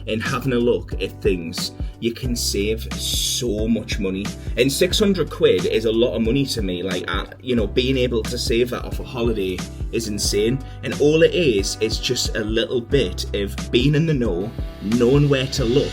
and having a look at things, you can save so much money. And 600 quid is a lot of money to me. Like, being able to save that off a holiday is insane. And all it is just a little bit of being in the know, knowing where to look,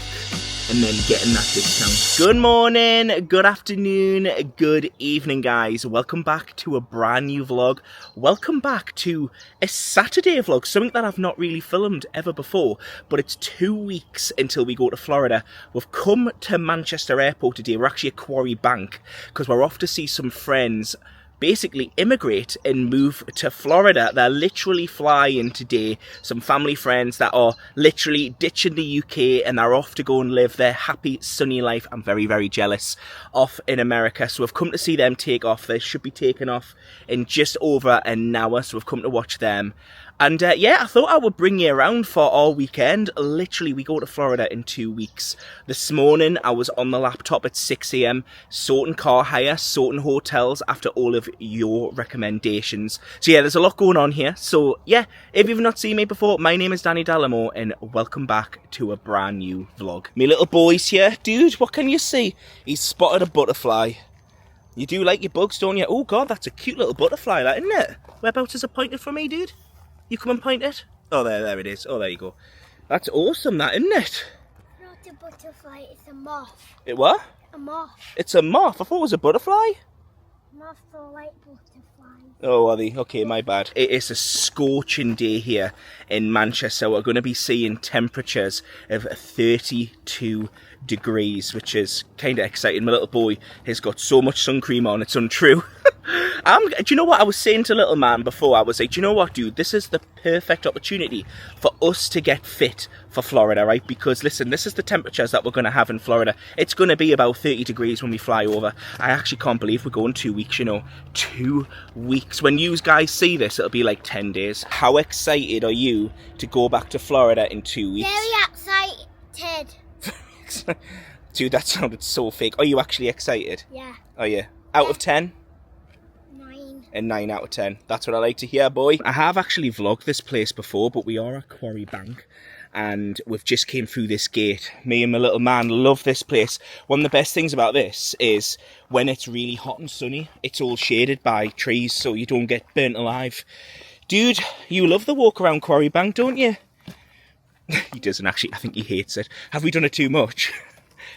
and then getting that discount. Good morning, good afternoon, good evening, guys. Welcome back to a brand new vlog. Welcome back to a Saturday vlog, something that I've not really filmed ever before, but it's 2 weeks until we go to Florida. We've come to Manchester Airport today. We're actually at Quarry Bank because we're off to see some friends basically immigrate and move to Florida. They're literally flying today. Some family friends that are literally ditching the UK and they're off to go and live their happy, sunny life. I'm very, very jealous. Off in America. So we've come to see them take off. They should be taking off in just over an hour. So we've come to watch them. And yeah, I thought I would bring you around for our weekend. Literally, we go to Florida in 2 weeks. This morning, I was on the laptop at 6 a.m. sorting car hire, sorting hotels after all of your recommendations. So yeah, there's a lot going on here. So yeah, if you've not seen me before, my name is Dalimore and welcome back to a brand new vlog. My little boy's here. Dude, what can you see? He's spotted a butterfly. You do like your bugs, don't you? Oh God, that's a cute little butterfly, that, isn't it? Whereabouts is it pointed for me, dude? You come and point it? Oh, there it is. Oh, there you go. That's awesome, that, isn't it? Not a butterfly, it's a moth. It what? A moth. It's a moth. I thought it was a butterfly. Moths are like butterflies. Oh, are they? Okay, my bad. It is a scorching day here in Manchester. We're going to be seeing temperatures of 32 degrees, which is kind of exciting. My little boy has got so much sun cream on, it's untrue. Do you know what I was saying to little man before? I was like, do you know what, dude? This is the perfect opportunity for us to get fit for Florida, right? Because listen, this is the temperatures that we're going to have in Florida. It's going to be about 30 degrees when we fly over. I actually can't believe we're going 2 weeks, 2 weeks. When you guys see this, it'll be like 10 days. How excited are you to go back to Florida in 2 weeks? Very excited. Dude, that sounded so fake. Are you actually excited? Yeah. Are you? Out of 10? 9. A 9 out of 10. That's what I like to hear, boy. I have actually vlogged this place before, but we are at Quarry Bank and we've just came through this gate. Me and my little man love this place. One of the best things about this is when it's really hot and sunny, it's all shaded by trees so you don't get burnt alive. Dude, you love the walk around Quarry Bank, don't you? He doesn't actually. I think he hates it. Have we done it too much?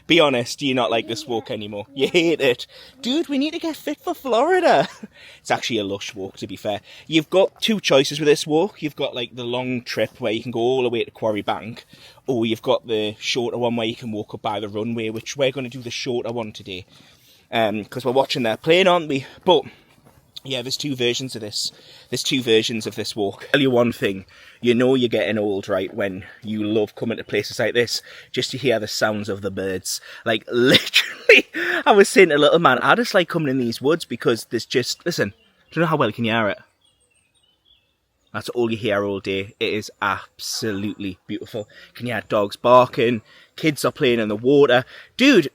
Be honest, do you not like this walk anymore? You hate it. Dude, we need to get fit for Florida. It's actually a lush walk, to be fair. You've got two choices with this walk. You've got like the long trip where you can go all the way to Quarry Bank, or you've got the shorter one where you can walk up by the runway, which we're going to do the shorter one today. Because we're watching their plane, aren't we? But yeah, there's two versions of this. There's two versions of this walk. I'll tell you one thing. You know you're getting old, right, when you love coming to places like this just to hear the sounds of the birds. Like, literally, I was saying to little man, I just like coming in these woods because there's just... Listen, do you know how well can you hear it? That's all you hear all day. It is absolutely beautiful. Can you hear dogs barking? Kids are playing in the water. Dude...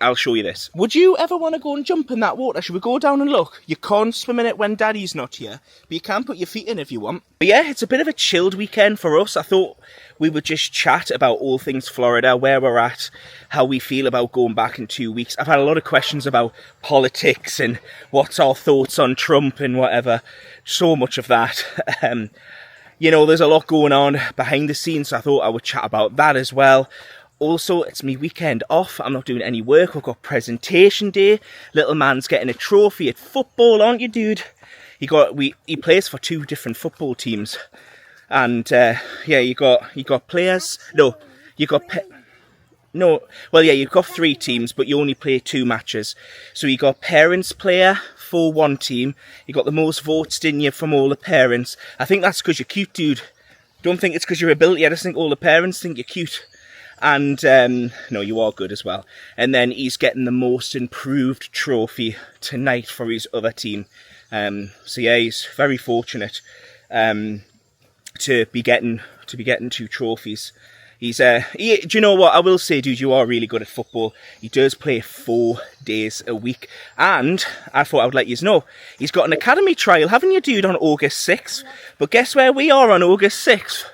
I'll show you this. Would you ever want to go and jump in that water? Should we go down and look? You can't swim in it when Daddy's not here, but you can put your feet in if you want. But yeah, it's a bit of a chilled weekend for us. I thought we would just chat about all things Florida, where we're at, how we feel about going back in 2 weeks. I've had a lot of questions about politics and what's our thoughts on Trump and whatever. So much of that. There's a lot going on behind the scenes, so I thought I would chat about that as well. Also, it's me weekend off. I'm not doing any work. We've got presentation day. Little man's getting a trophy at football, aren't you, dude? He plays for 2 different football teams. And you got players. No, you've got you've got 3 teams, but you only play 2 matches. So you got parents player for 1 team. You got the most votes, didn't you, from all the parents? I think that's because you're cute, dude. Don't think it's because your ability. I just think all the parents think you're cute. And, no, you are good as well. And then he's getting the most improved trophy tonight for his other team. So yeah, he's very fortunate, to be getting 2 trophies. Do you know what? I will say, dude, you are really good at football. He does play 4 days a week. And I thought I would let you know, he's got an academy trial, haven't you, dude, on August 6th? But guess where we are on August 6th?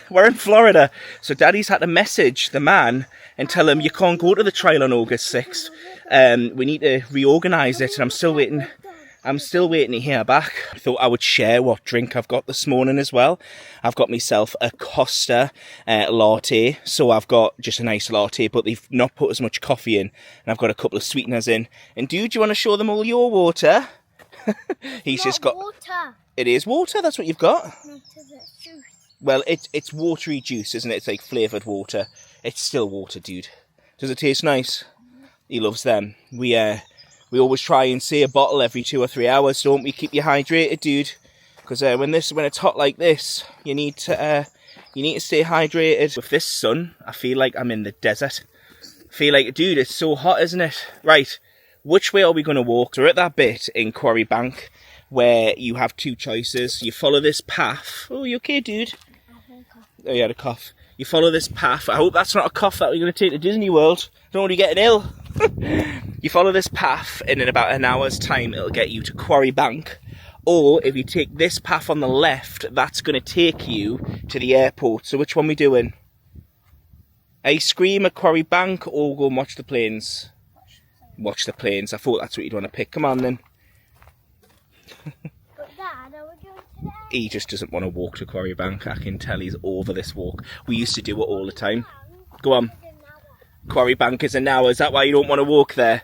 We're in Florida, so Daddy's had to message the man and tell him you can't go to the trial on August 6th. We need to reorganise it, and I'm still waiting to hear back. I thought I would share what drink I've got this morning as well. I've got myself a Costa latte, so I've got just a nice latte, but they've not put as much coffee in, and I've got a couple of sweeteners in. And dude, do you want to show them all your water? He's just got water. It is water. That's what you've got. Not juice. Well, it's watery juice, isn't it? It's like flavoured water. It's still water, dude. Does it taste nice? He loves them. We always try and say a bottle every 2 or 3 hours, don't we? Keep you hydrated, dude. Because when it's hot like this, you need to stay hydrated. With this sun, I feel like I'm in the desert. I feel like, dude, it's so hot, isn't it? Right, which way are we going to walk? So we're at that bit in Quarry Bank where you have two choices. You follow this path. Oh, you okay, dude? Oh, you had a cough. You follow this path. I hope that's not a cough that we're going to take to Disney World. Don't want you getting ill. You follow this path, and in about an hour's time, it'll get you to Quarry Bank. Or if you take this path on the left, that's going to take you to the airport. So which one we doing? Ice cream at Quarry Bank, or go and watch the planes? Watch the planes. I thought that's what you'd want to pick. Come on, then. But Dad, are we going today? He just doesn't want to walk to Quarry Bank. I can tell he's over this walk. We used to do it all the time. Go on. Quarry Bank is an hour. Is that why you don't want to walk there?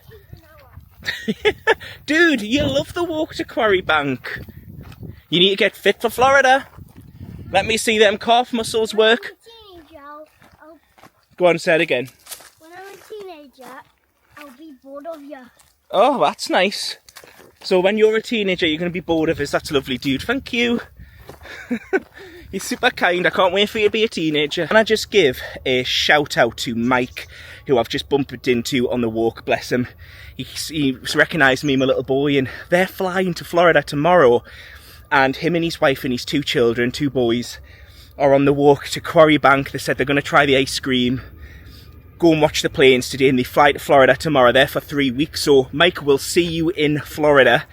Dude, you love the walk to Quarry Bank. You need to get fit for Florida. Let me see them calf muscles work. Go on, say it again. When I'm a teenager, I'll be bored of you. Oh, that's nice. So when you're a teenager, you're going to be bored of us. That's lovely, dude. Thank you. You're super kind. I can't wait for you to be a teenager. Can I just give a shout out to Mike, who I've just bumped into on the walk, bless him. He recognised me, my little boy, and they're flying to Florida tomorrow. And him and his wife and his 2 children, 2 boys, are on the walk to Quarry Bank. They said they're going to try the ice cream, go and watch the planes today, and they fly to Florida tomorrow. They're for 3 weeks. So Mike, will see you in Florida.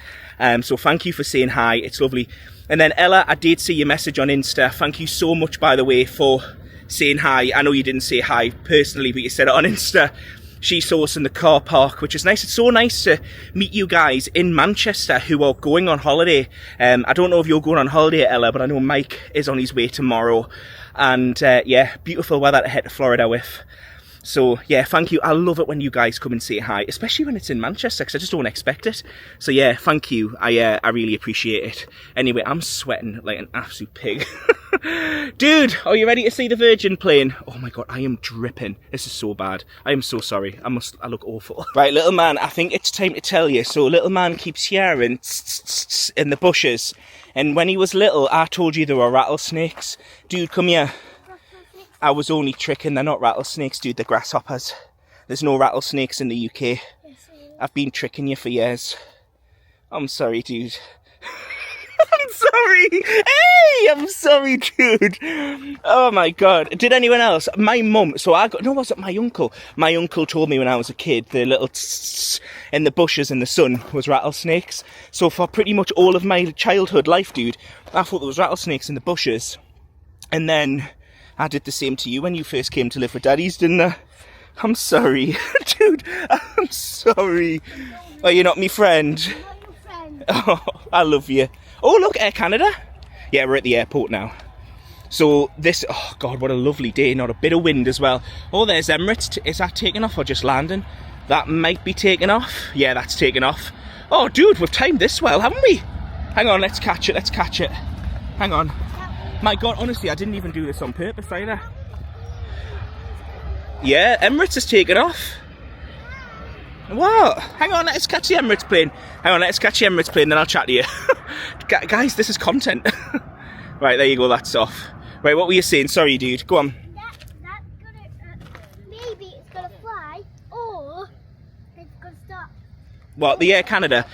So thank you for saying hi. It's lovely. And then Ella, I did see your message on Insta. Thank you so much, by the way, for saying hi. I know you didn't say hi personally, but you said it on Insta. She saw us in the car park, which is nice. It's so nice to meet you guys in Manchester who are going on holiday. I don't know if you're going on holiday, Ella, but I know Mike is on his way tomorrow. And yeah, beautiful weather to head to Florida with. So yeah, thank you. I love it when you guys come and say hi, especially when it's in Manchester, because I just don't expect it. So yeah, thank you. I really appreciate it. Anyway, I'm sweating like an absolute pig. Dude, are you ready to see the Virgin plane? Oh my god, I am dripping. This is so bad. I am so sorry. I look awful. Right, little man, I think it's time to tell you. So little man keeps hearing tss in the bushes. And when he was little, I told you there were rattlesnakes. Dude, come here. I was only tricking. They're not rattlesnakes, dude. They're grasshoppers. There's no rattlesnakes in the UK. I've been tricking you for years. I'm sorry, dude. I'm sorry. Hey, I'm sorry, dude. Oh my god. Did anyone else? My mum. So was it my uncle? My uncle told me when I was a kid, the little tss in the bushes in the sun was rattlesnakes. So for pretty much all of my childhood life, dude, I thought there was rattlesnakes in the bushes. And then I did the same to you when you first came to live with Daddy's, didn't I? I'm sorry. Dude, I'm sorry. Oh, you're not my friend? I'm not your friend. Oh, I love you. Oh, look, Air Canada. Yeah, we're at the airport now. So this, oh God, what a lovely day. Not a bit of wind as well. Oh, there's Emirates. Is that taking off or just landing? That might be taking off. Yeah, that's taking off. Oh, dude, we've timed this well, haven't we? Hang on, let's catch it. Let's catch it. Hang on. My God, honestly, I didn't even do this on purpose either. Yeah, Emirates is taking off. What? Hang on, let's catch the Emirates plane. Hang on, let's catch the Emirates plane, then I'll chat to you. Guys, this is content. Right, there you go, that's off. Right, what were you saying? Sorry, dude. Go on. That's gonna, maybe it's gonna fly, or it's gonna stop. What, the Air Canada?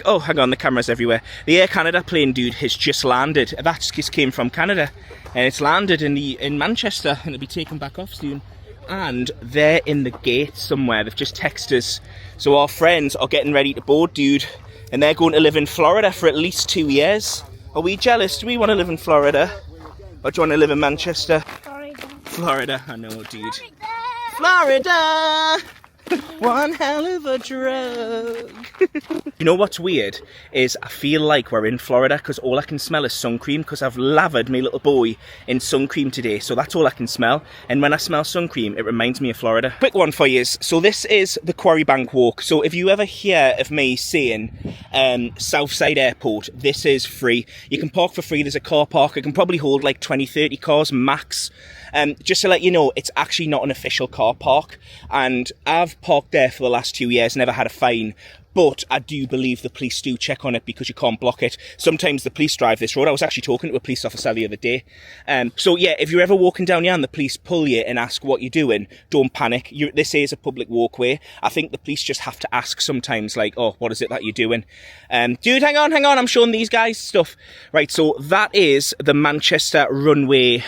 Oh, hang on, the camera's everywhere. The Air Canada plane, dude, has just landed. That just came from Canada. And it's landed in Manchester, and it'll be taken back off soon. And they're in the gate somewhere. They've just texted us. So our friends are getting ready to board, dude. And they're going to live in Florida for at least 2 years. Are we jealous? Do we want to live in Florida? Or do you want to live in Manchester? Florida. Florida, I know, dude. Florida. Florida! One hell of a drug. You know what's weird is I feel like we're in Florida because all I can smell is sun cream because I've lathered my little boy in sun cream today, so that's all I can smell. And when I smell sun cream, it reminds me of Florida. Quick one for you. So this is the Quarry Bank walk. So if you ever hear of me saying Southside Airport, this is free. You can park for free. There's a car park. It can probably hold like 20-30 cars max. Just to let you know, it's actually not an official car park, and I've parked there for the last 2 years, never had a fine. But I do believe the police do check on it because you can't block it. Sometimes the police drive this road. I was actually talking to a police officer the other day. So yeah, if you're ever walking down here and the police pull you and ask what you're doing, don't panic. This is a public walkway. I think the police just have to ask sometimes, like, oh, what is it that you're doing? Dude, hang on, I'm showing these guys stuff. Right, so that is the Manchester Runway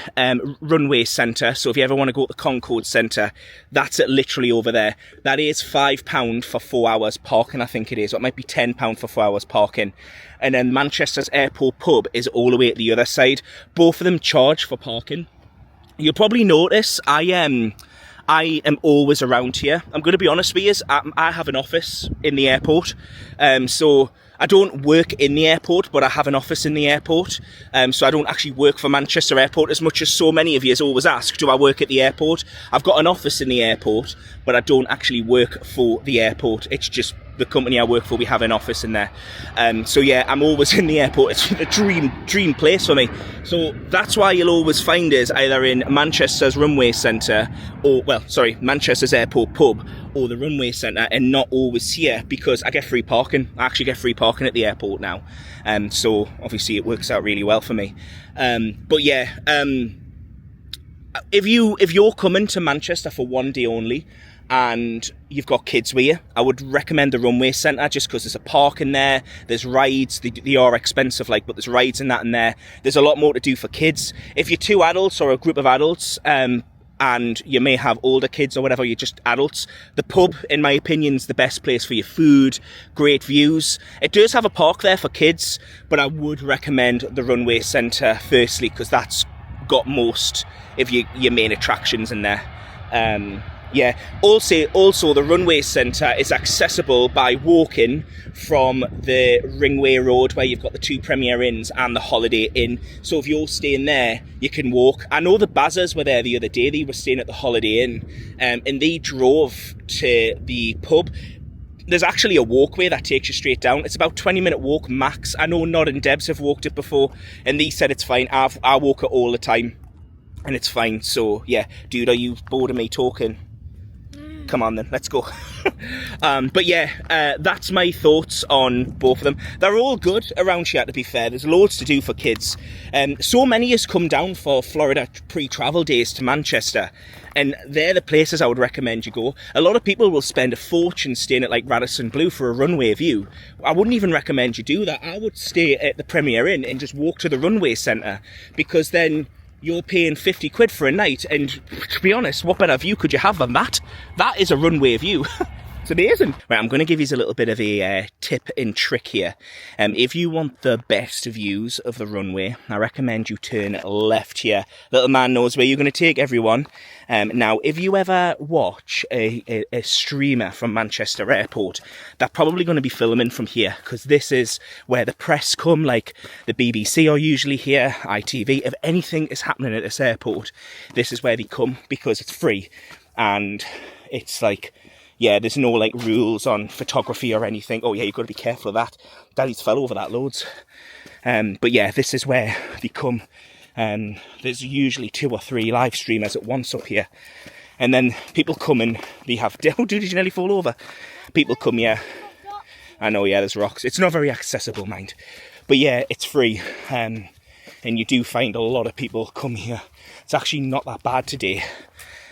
Centre. So if you ever want to go to the Concord Centre, that's it literally over there. That is £5 for 4 hours parking, I think it is. Or it might be £10 for 4 hours parking. And then Manchester's airport pub is all the way at the other side. Both of them charge for parking. You'll probably notice I am always around here. I'm going to be honest with you, I have an office in the airport. So I don't work in the airport, but I have an office in the airport. So I don't actually work for Manchester Airport as much as so many of you always ask, do I work at the airport? I've got an office in the airport, but I don't actually work for the airport. It's just the company I work for, we have an office in there. So yeah, I'm always in the airport. It's a dream place for me. So that's why you'll always find us either in Manchester's Runway Centre or, well, sorry, Manchester's airport pub or the Runway Centre, and not always here because I get free parking. I actually get free parking at the airport now. So obviously it works out really well for me. But yeah, if you're coming to Manchester for one day only, and you've got kids with you, I would recommend the Runway Centre just because there's a park in there, there's rides, they are expensive, like, but there's rides and that in there. There's a lot more to do for kids. If you're two adults or a group of adults, and you may have older kids or whatever, you're just adults, the pub, in my opinion, is the best place for your food, great views. It does have a park there for kids, but I would recommend the Runway Centre firstly because that's got most of your main attractions in there. Yeah, also the Runway Centre is accessible by walking from the Ringway Road where you've got the two Premier Inns and the Holiday Inn. So if you're staying there, you can walk. I know the Bazzers were there the other day. They were staying at the Holiday Inn, and they drove to the pub. There's actually a walkway that takes you straight down. It's about 20-minute walk max. I know Nod and Debs have walked it before, and they said it's fine. I walk it all the time, and it's fine. So yeah, dude, are you bored of me talking? Come on then, let's go. But yeah, that's my thoughts on both of them. They're all good around here, to be fair. There's loads to do for kids. So many has come down for Florida pre-travel days to Manchester, and they're the places I would recommend you go. A lot of people will spend a fortune staying at like Radisson Blu for a runway view. I wouldn't even recommend you do that. I would stay at the Premier Inn and just walk to the Runway Centre, because then you're paying 50 quid for a night, and to be honest, what better view could you have than that? That is a runway view. It's amazing. Right, I'm going to give you a little bit of a tip and trick here. If you want the best views of the runway, I recommend you turn left here. Little man knows where you're going to take everyone. Now, if you ever watch a streamer from Manchester Airport, they're probably going to be filming from here, because this is where the press come, like the BBC are usually here, ITV. If anything is happening at this airport, this is where they come, because it's free. And it's like, yeah, there's no like rules on photography or anything. Oh yeah, you've got to be careful of that. Daddy's fell over that loads. But yeah, this is where they come. There's usually 2 or 3 live streamers at once up here. And then people come and they have... Oh, dude, did you nearly fall over? People come here. I know, yeah, there's rocks. It's not very accessible, mind. But yeah, it's free. And you do find a lot of people come here. It's actually not that bad today.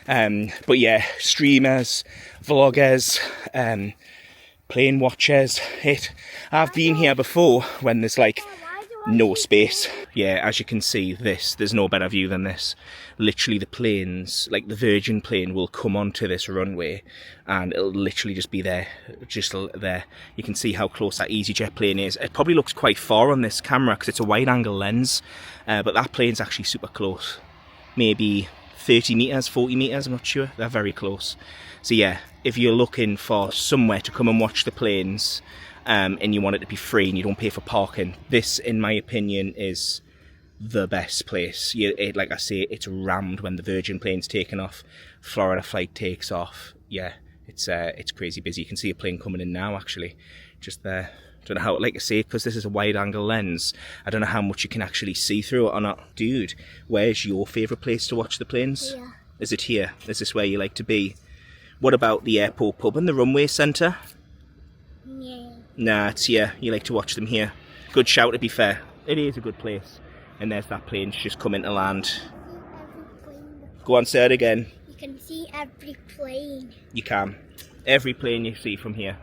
But yeah, streamers, vloggers, plane watchers, I've been here before when there's like no space. Yeah, as you can see, there's no better view than this. Literally the planes, like the Virgin plane, will come onto this runway and it'll literally just be there, just there. You can see how close that EasyJet plane is. It probably looks quite far on this camera because it's a wide angle lens, but that plane's actually super close. Maybe 30 metres, 40 metres, I'm not sure. They're very close. So yeah, if you're looking for somewhere to come and watch the planes, and you want it to be free and you don't pay for parking, this, in my opinion, is the best place. Like I say, it's rammed when the Virgin plane's taken off. Florida flight takes off. Yeah, it's crazy busy. You can see a plane coming in now, actually, just there. Don't know how, like I say, because this is a wide angle lens, I don't know how much you can actually see through it or not. Dude, where's your favourite place to watch the planes? Yeah. Is it here? Is this where you like to be? What about the airport pub and the runway centre? Yeah. Nah, it's here. You like to watch them here. Good shout, to be fair. It is a good place. And there's that plane just coming to land. Go on, say it again. You can see every plane. You can. Every plane you see from here.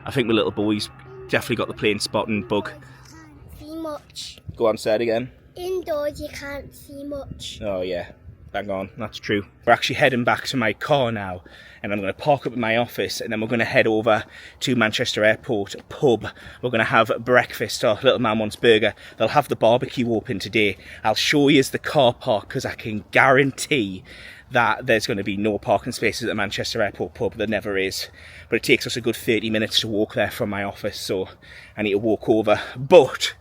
I think my little boy's definitely got the plane spotting bug. Can't see much. Go on, say it again. Indoors you can't see much. Oh yeah, bang on, that's true. We're actually heading back to my car now, and I'm going to park up in my office, and then we're going to head over to Manchester Airport pub. We're going to have breakfast. Our little man wants burger. They'll have the barbecue open today. I'll show you the car park, because I can guarantee that there's going to be no parking spaces at the Manchester Airport pub. There never is. But it takes us a good 30 minutes to walk there from my office, so I need to walk over. But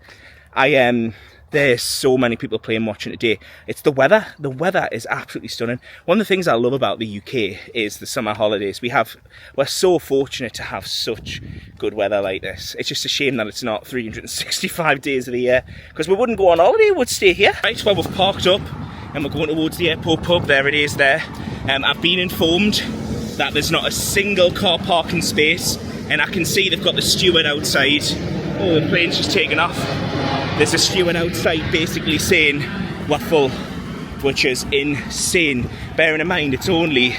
there's so many people playing watching today. It's the weather. The weather is absolutely stunning. One of the things I love about the UK is the summer holidays. We're so fortunate to have such good weather like this. It's just a shame that it's not 365 days of the year, because we wouldn't go on holiday, we'd stay here. Right, well, we've parked up and we're going towards the airport pub. There it is there. I've been informed that there's not a single car parking space, and I can see they've got the steward outside. Oh, the plane's just taken off. There's a steward outside basically saying we're full, which is insane. Bearing in mind it's only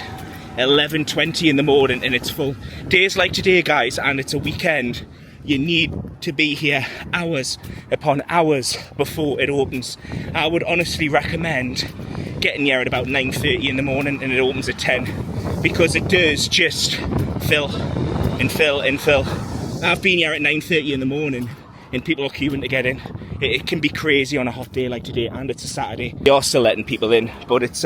11:20 in the morning and it's full. Days like today, guys, and it's a weekend, you need to be here hours upon hours before it opens. I would honestly recommend getting here at about 9:30 in the morning and it opens at 10, because it does just fill and fill and fill. I've been here at 9:30 in the morning and people are queuing to get in. It can be crazy on a hot day like today, and it's a Saturday. They are still letting people in, but it's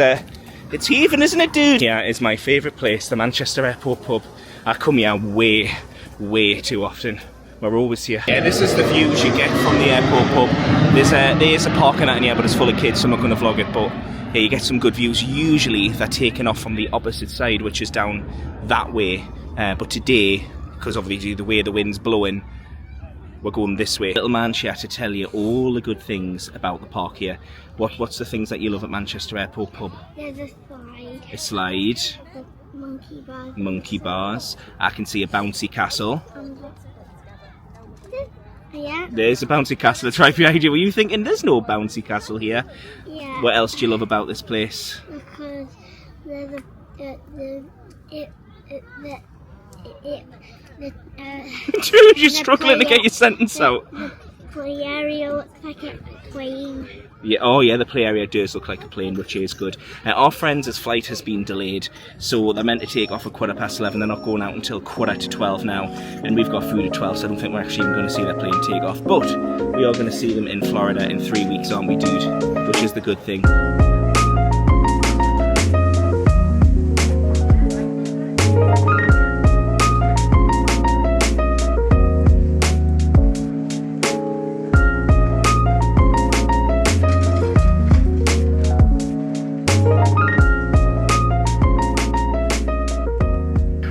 heaving, isn't it, dude? Here is my favourite place, the Manchester Airport pub. I come here way too often. We're always here. Yeah, this is the views you get from the airport pub. There is a parking lot in here, but it's full of kids, so I'm not going to vlog it, but yeah, you get some good views. Usually they're taken off from the opposite side, which is down that way, but today, because obviously the way the wind's blowing, we're going this way. Little man, she had to tell you all the good things about the park here. What's the things that you love at Manchester Airport pub? There's a slide. A slide. The monkey bars. Monkey bars. I can see a bouncy castle. Yeah. There's a bouncy castle that's right behind you. Were you thinking there's no bouncy castle here? Yeah. What else do you love about this place? Because there's Dude, you're struggling to get your sentence out. The play area looks like a plane. Yeah, oh yeah, the play area does look like a plane, which is good. Our friends' flight has been delayed, so they're meant to take off at 11:15. They're not going out until 11:45 now, and we've got food at 12, so I don't think we're actually even going to see that plane take off. But we are going to see them in Florida in 3 weeks, aren't we, dude? Which is the good thing.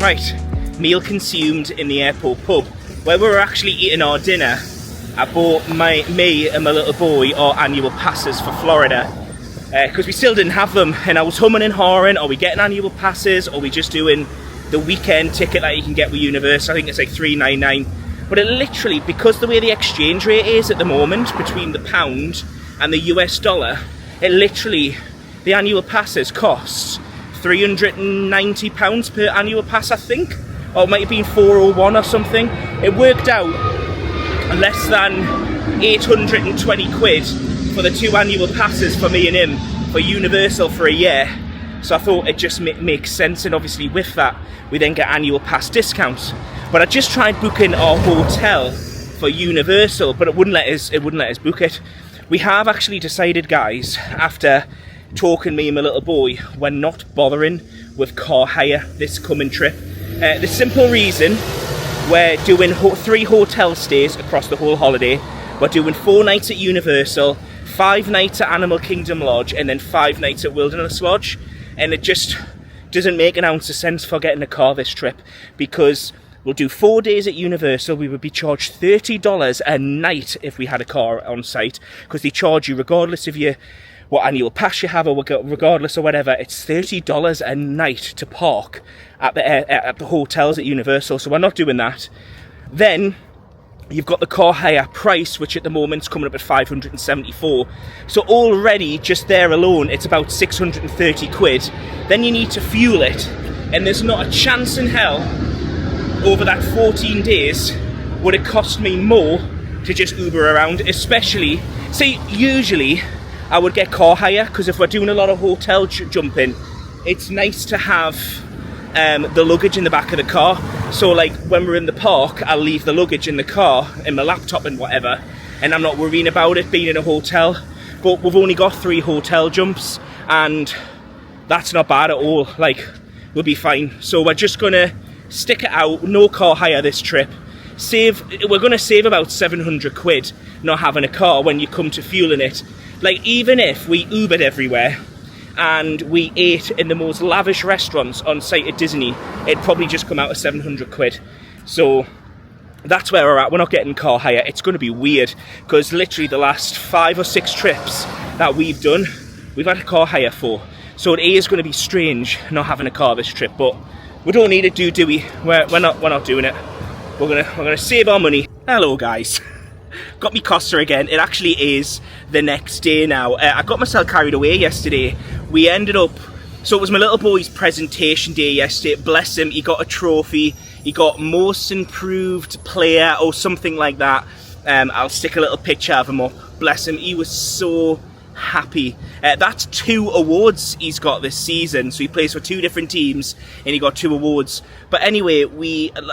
Right, meal consumed in the airport pub. Where we were actually eating our dinner, I bought me and my little boy our annual passes for Florida, because we still didn't have them, and I was humming and hawing, are we getting annual passes, or are we just doing the weekend ticket that you can get with Universal? I think it's like $3.99, but it literally, because the way the exchange rate is at the moment between the pound and the US dollar, it literally, the annual passes cost £390 per annual pass, I think, or it might have been 401 or something. It worked out less than 820 quid for the 2 annual passes for me and him for Universal for a year. So I thought it just makes sense, and obviously with that we then get annual pass discounts. But I just tried booking our hotel for Universal, but it wouldn't let us book it. We have actually decided, guys, after talking me and my little boy, we're not bothering with car hire this coming trip. The simple reason, we're doing 3 hotel stays across the whole holiday. We're doing 4 nights at Universal, 5 nights at Animal Kingdom Lodge, and then 5 nights at Wilderness Lodge. And it just doesn't make an ounce of sense for getting a car this trip, because we'll do 4 days at Universal. We would be charged $30 a night if we had a car on site, because they charge you regardless of what annual pass you have, or regardless of whatever. It's $30 a night to park at the hotels at Universal, so we're not doing that. Then you've got the car hire price, which at the moment is coming up at $574. So already, just there alone, it's about 630 quid. Then you need to fuel it, and there's not a chance in hell over that 14 days would it cost me more to just Uber around. Especially, see, usually I would get car hire, because if we're doing a lot of hotel jumping, it's nice to have the luggage in the back of the car. So like when we're in the park, I'll leave the luggage in the car, in my laptop and whatever, and I'm not worrying about it being in a hotel. But we've only got 3 hotel jumps, and that's not bad at all. Like, we'll be fine. So we're just gonna stick it out, no car hire this trip. We're gonna save about 700 quid not having a car when you come to fueling it. Like, even if we Ubered everywhere and we ate in the most lavish restaurants on site at Disney, it'd probably just come out of 700 quid. So that's where we're at. We're not getting car hire. It's going to be weird, because literally the last 5 or 6 trips that we've done, we've had a car hire for. So it is going to be strange not having a car this trip, but we don't need it, do we? We're not doing it. We're gonna save our money. Hello, guys. Got me Costa again. It actually is the next day now. I got myself carried away yesterday. We ended up, so it was my little boy's presentation day yesterday. Bless him, he got a trophy. He got most improved player or something like that. I'll stick a little picture of him up. Bless him, he was so happy. That's 2 awards he's got this season. So he plays for 2 different teams and he got 2 awards. But anyway,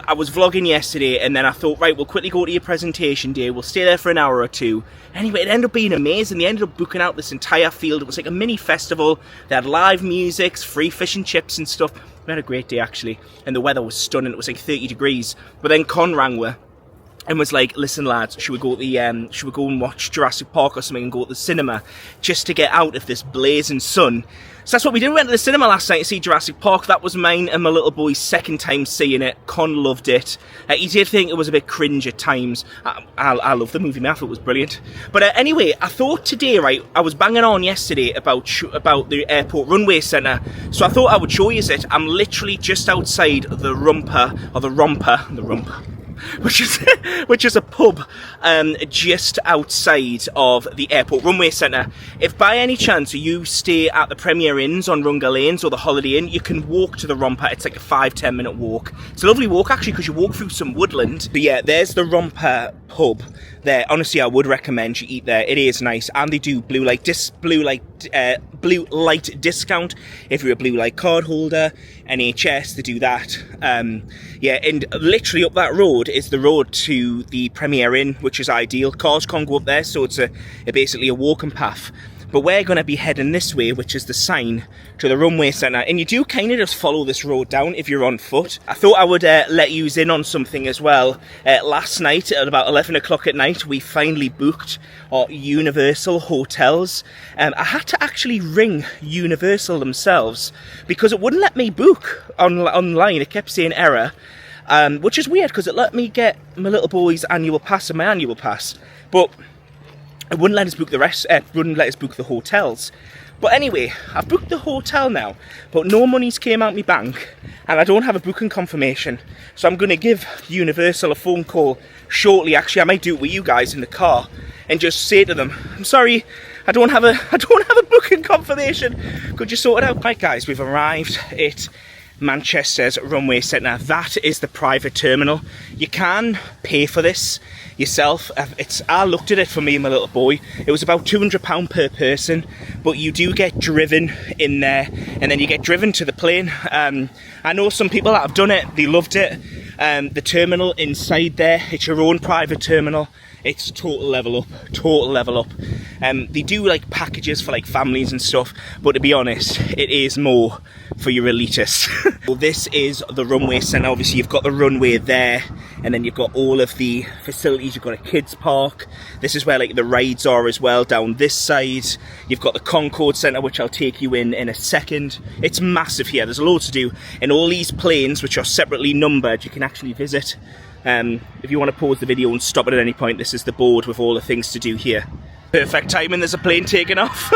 I was vlogging yesterday, and then I thought, right, we'll quickly go to your presentation day. We'll stay there for an hour or 2. Anyway, it ended up being amazing. They ended up booking out this entire field. It was like a mini festival. They had live music, free fish and chips and stuff. We had a great day, actually, and the weather was stunning. It was like 30 degrees. But then Con rang me and was like, listen lads, should we go and watch Jurassic Park or something and go to the cinema just to get out of this blazing sun? So that's what we did. We went to the cinema last night to see Jurassic Park. That was mine and my little boy's second time seeing it. Con loved it. He did think it was a bit cringe at times. I love the movie, man. I thought it was brilliant. But anyway, I thought today, right, I was banging on yesterday about the airport runway centre. So I thought I would show you it. I'm literally just outside the Romper, which is a pub just outside of the airport runway centre. If by any chance you stay at the Premier Inns on Runga Lanes or the Holiday Inn, you can walk to the Romper. It's like a 5-10 minute walk. It's a lovely walk actually, because you walk through some woodland. But yeah, there's the Romper pub there. Honestly, I would recommend you eat there. It is nice, and they do blue light discount if you're a blue light card holder. NHS, they do that. Yeah, and literally up that road is the road to the Premier Inn, which is ideal. Cars can't go up there, so it's basically a walking path. But we're going to be heading this way, which is the sign to the runway centre. And you do kind of just follow this road down if you're on foot. I thought I would let you in on something as well. Last night at about 11 o'clock at night, we finally booked our Universal hotels. I had to actually ring Universal themselves because it wouldn't let me book online. It kept saying error. Which is weird, because it let me get my little boy's annual pass and my annual pass. But it wouldn't let us book the rest, wouldn't let us book the hotels. But anyway, I've booked the hotel now, but no money's came out my bank, and I don't have a booking confirmation. So I'm going to give Universal a phone call shortly. Actually, I might do it with you guys in the car and just say to them, I'm sorry, I don't have a booking confirmation. Could you sort it out? Right guys, we've arrived at Manchester's runway centre. That is the private terminal. You can pay for this yourself. I looked at it for me and my little boy. It was about £200 per person, but you do get driven in there, and then you get driven to the plane. I know some people that have done it. They loved it. The terminal inside there, it's your own private terminal. It's total level up, total level up. They do like packages for like families and stuff, but to be honest, it is more for your elitists. Well, this is the runway centre. Obviously you've got the runway there, and then you've got all of the facilities. You've got a kids park. This is where like the rides are as well down this side. You've got the Concord Centre, which I'll take you in a second. It's massive here. There's loads to do, and all these planes, which are separately numbered, you can actually visit. If you want to pause the video and stop it at any point, this is the board with all the things to do here. Perfect timing, there's a plane taking off.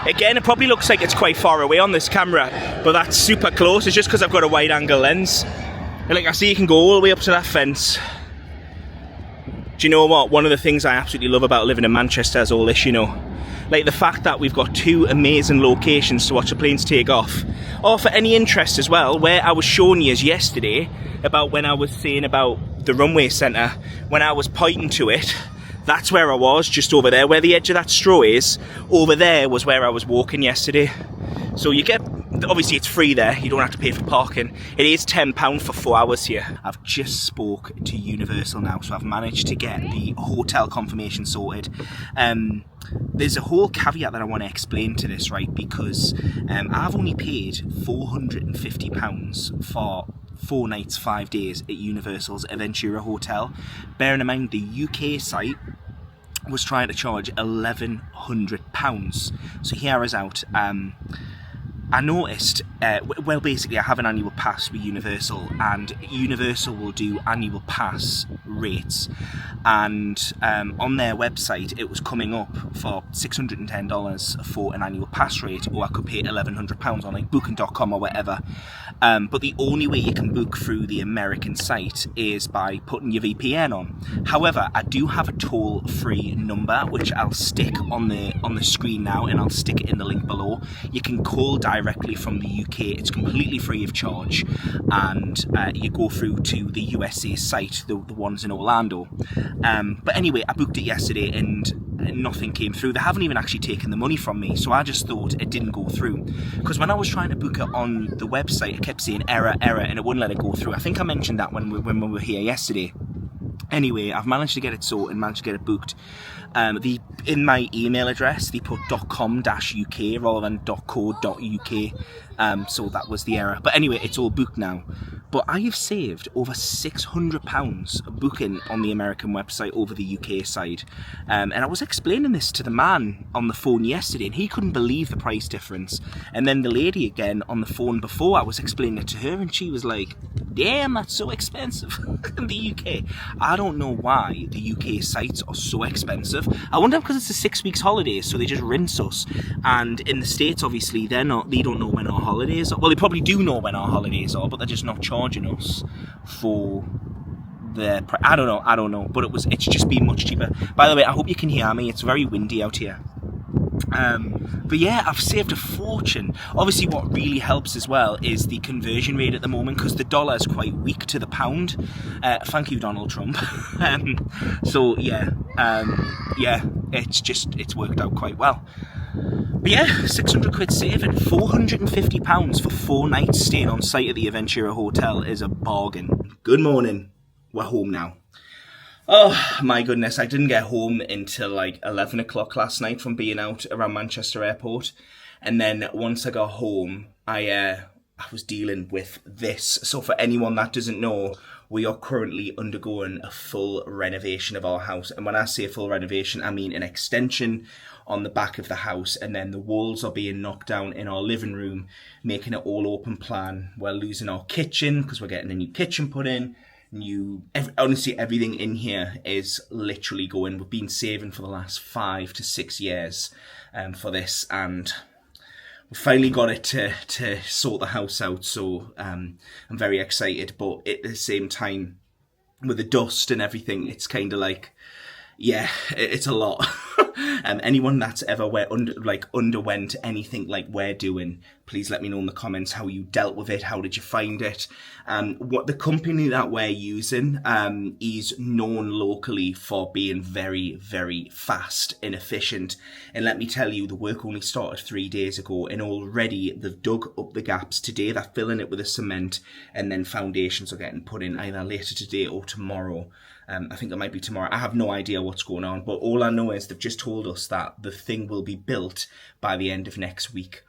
Again, it probably looks like it's quite far away on this camera, but that's super close. It's just because I've got a wide angle lens. And like I see, you can go all the way up to that fence. Do you know what? One of the things I absolutely love about living in Manchester is all this, you know. Like the fact that we've got two amazing locations to watch the planes take off. Or for any interest as well, where I was showing you yesterday about when I was saying about the runway centre, when I was pointing to it, that's where I was, just over there, where the edge of that straw is. Over there was where I was walking yesterday. So you get, obviously it's free there, you don't have to pay for parking. It is £10 for 4 hours here. I've just spoke to Universal now, so I've managed to get the hotel confirmation sorted. There's a whole caveat that I want to explain to this, right? Because I've only paid £450 for 4 nights, 5 days at Universal's Aventura Hotel. Bearing in mind the UK site was trying to charge £1,100. So here is out. I noticed, well basically I have an annual pass with Universal, and Universal will do annual pass rates, and on their website it was coming up for $610 for an annual pass rate, or I could pay £1,100 on like booking.com or whatever. But the only way you can book through the American site is by putting your VPN on. However, I do have a toll-free number which I'll stick on the screen now, and I'll stick it in the link below. You can call directly from the UK. It's completely free of charge, and you go through to the USA site, the ones in Orlando. But anyway, I booked it yesterday and nothing came through. They haven't even actually taken the money from me, so I just thought it didn't go through, because when I was trying to book it on the website it kept saying error, and it wouldn't let it go through. I think I mentioned that when we were here yesterday. Anyway, I've managed to get it sorted, managed to get it booked. In my email address, they put .com-uk rather than .co.uk, so that was the error. But anyway, it's all booked now. But I have saved over £600 booking on the American website over the UK side. And I was explaining this to the man on the phone yesterday, and he couldn't believe the price difference. And then the lady again on the phone before, I was explaining it to her, and she was like, damn, that's so expensive in the UK. I don't know why the UK sites are so expensive. I wonder because it's a 6 weeks holiday, so they just rinse us. And in the States, obviously, they don't know when our holidays are. Well, they probably do know when our holidays are, but they're just not charging us for the... I don't know, but it's just been much cheaper. By the way, I hope you can hear me. It's very windy out here. But yeah, I've saved a fortune. Obviously what really helps as well is the conversion rate at the moment, because the dollar is quite weak to the pound. Thank you, Donald Trump. So yeah, it's worked out quite well. But yeah, 600 quid saving, £450 for 4 nights staying on site at the Aventura Hotel is a bargain. Good morning, we're home now. Oh my goodness, I didn't get home until like 11 o'clock last night from being out around Manchester Airport. And then once I got home, I was dealing with this. So for anyone that doesn't know, we are currently undergoing a full renovation of our house. And when I say full renovation, I mean an extension on the back of the house, and then the walls are being knocked down in our living room, making it all open plan. We're losing our kitchen because we're getting a new kitchen put in. Honestly, everything in here is literally going. We've been saving for the last 5 to 6 years for this, and we finally got it to sort the house out. So I'm very excited, but at the same time, with the dust and everything, it's kind of like, yeah, it's a lot. Anyone that's ever underwent anything like we're doing, please let me know in the comments how you dealt with it. How did you find it? What the company that we're using is known locally for being very, very fast and efficient. And let me tell you, the work only started 3 days ago, and already they've dug up the gaps. Today they're filling it with a cement, and then foundations are getting put in either later today or tomorrow. I think it might be tomorrow. I have no idea what's going on, but all I know is they've just told us that the thing will be built by the end of next week.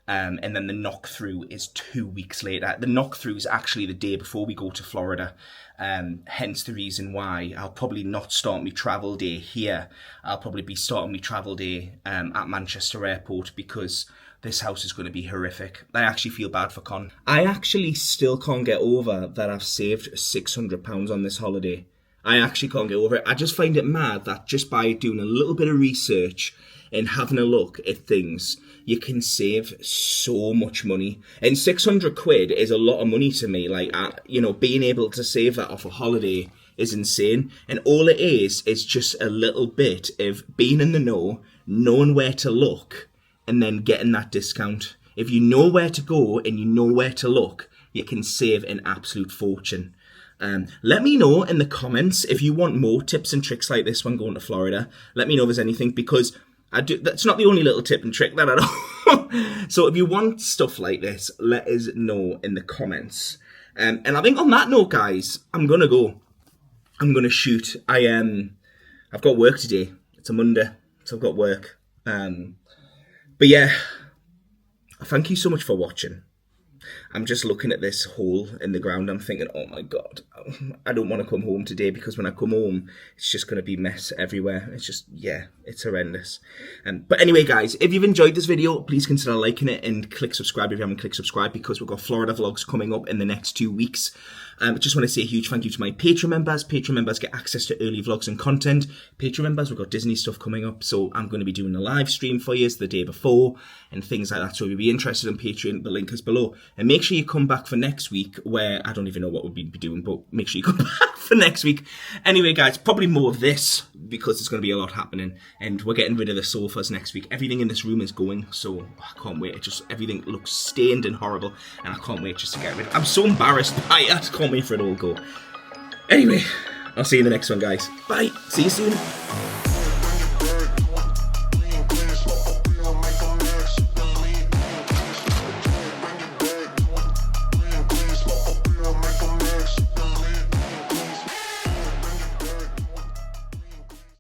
And then the knock-through is 2 weeks later. The knock-through is actually the day before we go to Florida. Hence the reason why I'll probably not start my travel day here. I'll probably be starting my travel day at Manchester Airport, because this house is going to be horrific. I actually feel bad for Con. I actually still can't get over that I've saved £600 on this holiday. I actually can't get over it. I just find it mad that just by doing a little bit of research and having a look at things, you can save so much money. And 600 quid is a lot of money to me. Like, being able to save that off a holiday is insane. And all it is just a little bit of being in the know, knowing where to look, and then getting that discount. If you know where to go and you know where to look, you can save an absolute fortune. Let me know in the comments if you want more tips and tricks like this when going to Florida. Let me know if there's anything, because that's not the only little tip and trick that I know. So if you want stuff like this, let us know in the comments. And I think on that note, guys, I'm going to go. I'm going to shoot. I've got work today. It's a Monday, so I've got work. But yeah, thank you so much for watching. I'm just looking at this hole in the ground. I'm thinking, oh my God, I don't want to come home today, because when I come home, it's just going to be mess everywhere. It's just, yeah, it's horrendous. But anyway, guys, if you've enjoyed this video, please consider liking it and click subscribe if you haven't clicked subscribe, because we've got Florida vlogs coming up in the next 2 weeks. I just want to say a huge thank you to my Patreon members. Patreon members get access to early vlogs and content. Patreon members, we've got Disney stuff coming up, so I'm going to be doing a live stream for you the day before and things like that. So if you'd be interested in Patreon, the link is below. And make sure you come back for next week, where I don't even know what we'll be doing, but make sure you come back for next week. Anyway, guys, probably more of this, because there's going to be a lot happening, and we're getting rid of the sofas next week. Everything in this room is going, so I can't wait. Everything looks stained and horrible, and I can't wait just to get rid of it. I'm so embarrassed by it. I just can't wait for it all to go. Anyway, I'll see you in the next one, guys. Bye. See you soon.